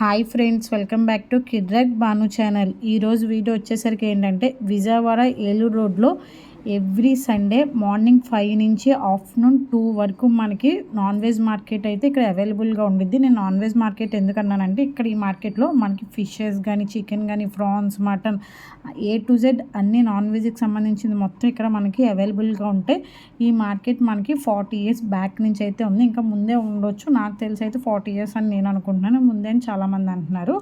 Hi friends, welcome back to కిడ్రక్ బాను channel. ఈరోజు వీడియో వచ్చేసరికి ఏంటంటే విజయవాడ ఏలూరు రోడ్లో ఎవ్రీ సండే మార్నింగ్ 5 నుంచి ఆఫ్టర్నూన్ 2 వరకు మనకి నాన్ వెజ్ మార్కెట్ అయితే ఇక్కడ అవైలబుల్గా ఉండిద్ది. నేను నాన్ వెజ్ మార్కెట్ ఎందుకన్నానంటే ఇక్కడ ఈ మార్కెట్లో మనకి ఫిషెస్ కానీ, చికెన్ కానీ, prawns, mutton A to Z అన్ని నాన్ వెజ్కి సంబంధించింది మొత్తం ఇక్కడ మనకి అవైలబుల్గా ఉంటాయి. ఈ మార్కెట్ మనకి 40 ఇయర్స్ బ్యాక్ నుంచి అయితే ఉంది. ఇంకా ముందే ఉండొచ్చు, నాకు తెలిసి అయితే 40 ఇయర్స్ అని నేను అనుకుంటున్నాను. ముందే అని చాలామంది అంటున్నారు.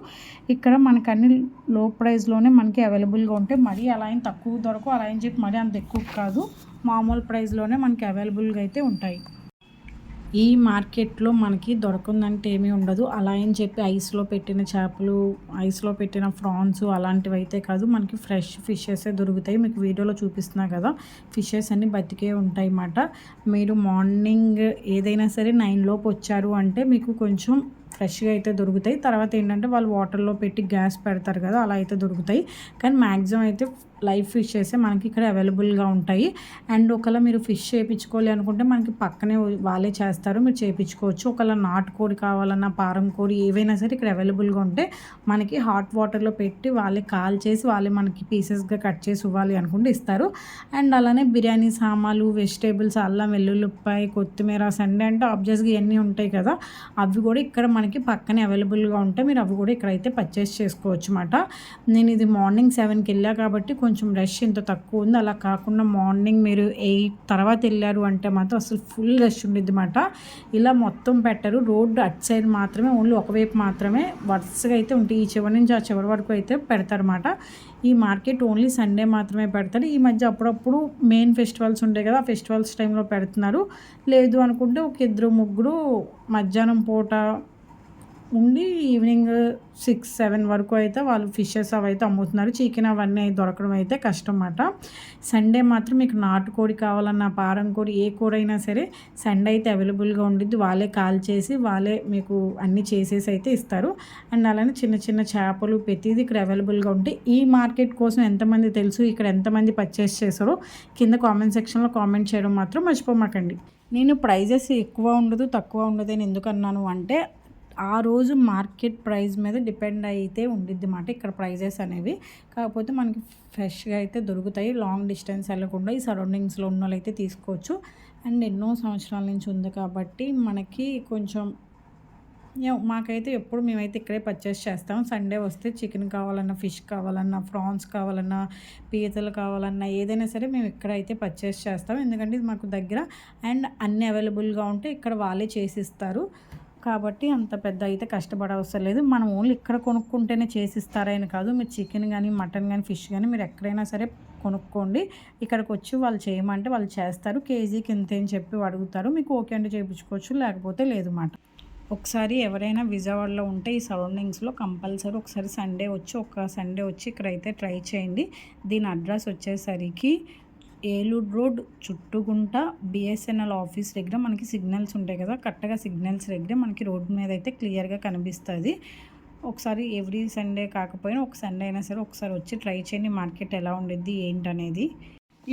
ఇక్కడ మనకి అన్ని లో ప్రైస్లోనే మనకి అవైలబుల్గా ఉంటాయి. మరీ అలా అని తక్కువ దొరకవు, అలా అని చెప్పి మరీ అంత ఎక్కువ కాదు, మామూలు ప్రైస్లోనే మనకి అవైలబుల్గా అయితే ఉంటాయి. ఈ మార్కెట్లో మనకి దొరకందంటే ఏమీ ఉండదు. అలా అని చెప్పి ఐస్లో పెట్టిన చేపలు, ఐస్లో పెట్టిన ప్రాన్స్ అలాంటివి అయితే కాదు, మనకి ఫ్రెష్ ఫిషెసే దొరుకుతాయి. మీకు వీడియోలో చూపిస్తున్నా కదా, ఫిషెస్ అన్నీ బతికే ఉంటాయి అన్నమాట. మీరు మార్నింగ్ ఏదైనా సరే 9 లోపు వచ్చారు అంటే మీకు కొంచెం ఫ్రెష్గా అయితే దొరుకుతాయి. తర్వాత ఏంటంటే వాళ్ళు వాటర్లో పెట్టి గ్యాస్ పెడతారు కదా, అలా అయితే దొరుకుతాయి. కానీ మ్యాక్సిమం అయితే లైవ్ ఫిషెసే మనకి ఇక్కడ అవైలబుల్గా ఉంటాయి. అండ్ ఒకవేళ మీరు ఫిష్ చేయించుకోవాలి అనుకుంటే మనకి పక్కనే వాళ్ళే చేస్తారు, మీరు చేయించుకోవచ్చు. ఒకవేళ నాటుకోడి కావాలన్నా, పారం కోడి ఏవైనా సరే ఇక్కడ అవైలబుల్గా ఉంటే మనకి హాట్ వాటర్లో పెట్టి వాళ్ళే కాల్ చేసి వాళ్ళే మనకి పీసెస్గా కట్ చేసి ఇవ్వాలి అనుకుంటే ఇస్తారు. అండ్ అలానే బిర్యానీ సామాన్లు, వెజిటేబుల్స్, అల్లం వెల్లుల్లిపాయ, కొత్తిమీర, సండే అంటే ఆబ్వియస్గా ఇవన్నీ ఉంటాయి కదా, అవి కూడా ఇక్కడ మనకి పక్కనే అవైలబుల్గా ఉంటాయి. మీరు అవి కూడా ఇక్కడైతే పర్చేస్ చేసుకోవచ్చు అన్నమాట. నేను ఇది మార్నింగ్ 7కి వెళ్ళా కాబట్టి కొంచెం రష్ ఇంత తక్కువ ఉంది. అలా కాకుండా మార్నింగ్ మీరు 8 తర్వాత వెళ్ళారు అంటే మాత్రం అసలు ఫుల్ రష్ ఉండిద్ది అన్నమాట. ఇలా మొత్తం పెట్టరు, రోడ్డు అటు సైడ్ మాత్రమే, ఓన్లీ ఒకవైపు మాత్రమే వరుసగా అయితే ఉంటాయి. ఈ చివరి నుంచి ఆ చివరి వరకు అయితే పెడతారన్నమాట. ఈ మార్కెట్ ఓన్లీ సండే మాత్రమే పెడతారు. ఈ మధ్య అప్పుడప్పుడు మెయిన్ ఫెస్టివల్స్ ఉంటాయి కదా, ఆ ఫెస్టివల్స్ టైంలో పెడుతున్నారు. లేదు అనుకుంటే ఒక 2-3 మధ్యాహ్నం పూట ఉండి ఈవినింగ్ 6-7 వరకు అయితే వాళ్ళు ఫిషెస్ అవి అయితే అమ్ముతున్నారు. చికెన్ అవన్నీ దొరకడం అయితే కష్టం అన్నమాట. సండే మాత్రం మీకు నాటుకోడి కావాలన్నా, పారం కోడి, ఏ కూర అయినా సరే సండే అయితే అవైలబుల్గా ఉండిద్ది. వాళ్ళే కాల్ చేసి వాళ్ళే మీకు అన్నీ చేసేసి అయితే ఇస్తారు. అండ్ అలానే చిన్న చిన్న చేపలు ప్రతిదీ ఇక్కడ అవైలబుల్గా ఉంటాయి. ఈ మార్కెట్ కోసం ఎంతమంది తెలుసు, ఇక్కడ ఎంతమంది పర్చేస్ చేశారో కింద కామెంట్ సెక్షన్లో కామెంట్ చేయడం మాత్రం మర్చిపోమాకండి. నేను ప్రైజెస్ ఎక్కువ ఉండదు, తక్కువ ఉండదు అని ఎందుకన్నాను అంటే ఆ రోజు మార్కెట్ ప్రైస్ మీద డిపెండ్ అయితే ఉండిద్ది అన్నమాట ఇక్కడ ప్రైజెస్ అనేవి. కాకపోతే మనకి ఫ్రెష్గా అయితే దొరుకుతాయి. లాంగ్ డిస్టెన్స్ వెళ్ళకుండా ఈ సరౌండింగ్స్లో ఉన్న వాళ్ళు అయితే తీసుకోవచ్చు. అండ్ ఎన్నో సంవత్సరాల నుంచి ఉంది కాబట్టి మనకి కొంచెం మాకైతే ఎప్పుడు మేమైతే ఇక్కడే పర్చేస్ చేస్తాం. సండే వస్తే చికెన్ కావాలన్నా, ఫిష్ కావాలన్నా, ప్రాన్స్ కావాలన్నా, పీతలు కావాలన్నా ఏదైనా సరే మేము ఇక్కడైతే పర్చేస్ చేస్తాం. ఎందుకంటే ఇది మాకు దగ్గర అండ్ అన్నీ అవైలబుల్గా ఉంటే ఇక్కడ వాళ్ళే చేసిస్తారు. కాబట్టి అంత పెద్ద అయితే కష్టపడవసరం లేదు. మనం ఓన్లీ ఇక్కడ కొనుక్కుంటేనే చేసిస్తారని కాదు, మీరు చికెన్ కానీ, మటన్ కానీ, ఫిష్ కానీ మీరు ఎక్కడైనా సరే కొనుక్కోండి. ఇక్కడికి వచ్చి వాళ్ళు చేయమంటే వాళ్ళు చేస్తారు. కేజీకి ఇంత అని చెప్పి అడుగుతారు. మీకు ఓకే అంటే చేయించుకోవచ్చు, లేకపోతే లేదు అన్నమాట. ఒకసారి ఎవరైనా విజయవాడలో ఉంటే ఈ సరౌండింగ్స్లో కంపల్సరీ ఒకసారి సండే వచ్చి ఇక్కడైతే ట్రై చేయండి. దీని అడ్రస్ వచ్చేసరికి Eluru road Chuttugunta BSNL office దగ్గర మనకి సిగ్నల్స్ ఉంటాయి కదా, కరెక్ట్గా సిగ్నల్స్ దగ్గర మనకి రోడ్డు మీద అయితే క్లియర్గా కనిపిస్తుంది. ఒకసారి ఎవ్రీ సండే కాకపోయినా ఒక సండే అయినా సరే ఒకసారి వచ్చి ట్రై చేయండి మార్కెట్ ఎలా ఉండిద్ది ఏంటనేది.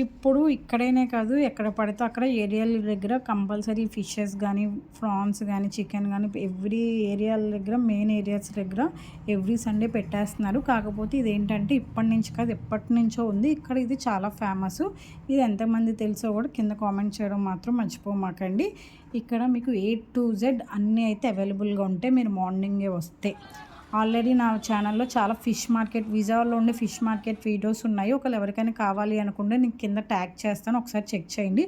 ఇప్పుడు ఇక్కడైనే కాదు, ఎక్కడ పడితే అక్కడ ఏరియాల దగ్గర కంపల్సరీ ఫిషెస్ కానీ, ప్రాన్స్ కానీ, చికెన్ కానీ ఎవ్రీ ఏరియాల దగ్గర, మెయిన్ ఏరియాస్ దగ్గర ఎవ్రీ సండే పెట్టేస్తున్నారు. కాకపోతే ఇదేంటంటే ఇప్పటి నుంచి కాదు, ఎప్పటి నుంచో ఉంది. ఇక్కడ ఇది చాలా ఫేమస్. ఇది ఎంతమంది తెలుసో కూడా కింద కామెంట్ చేయడం మాత్రం మర్చిపోమాకండి. ఇక్కడ మీకు A to Z అన్నీ అయితే అవైలబుల్గా ఉంటాయి మీరు మార్నింగే వస్తే. ఆల్రెడీ నా ఛానల్లో చాలా ఫిష్ మార్కెట్, విజయవాడలో ఉండే ఫిష్ మార్కెట్ వీడియోస్ ఉన్నాయి. ఒకవేళ ఎవరికైనా కావాలి అనుకుంటే నేను కింద ట్యాగ్ చేస్తాను, ఒకసారి చెక్ చేయండి.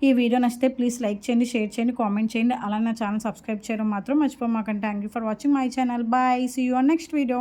ఈ వీడియో నచ్చితే ప్లీజ్ లైక్ చేయండి, షేర్ చేయండి, కామెంట్ చేయండి. అలానే నా ఛానల్ సబ్స్క్రైబ్ చేయడం మాత్రం మర్చిపోమాకండి. Thank you for watching my channel. Bye, see you on next video.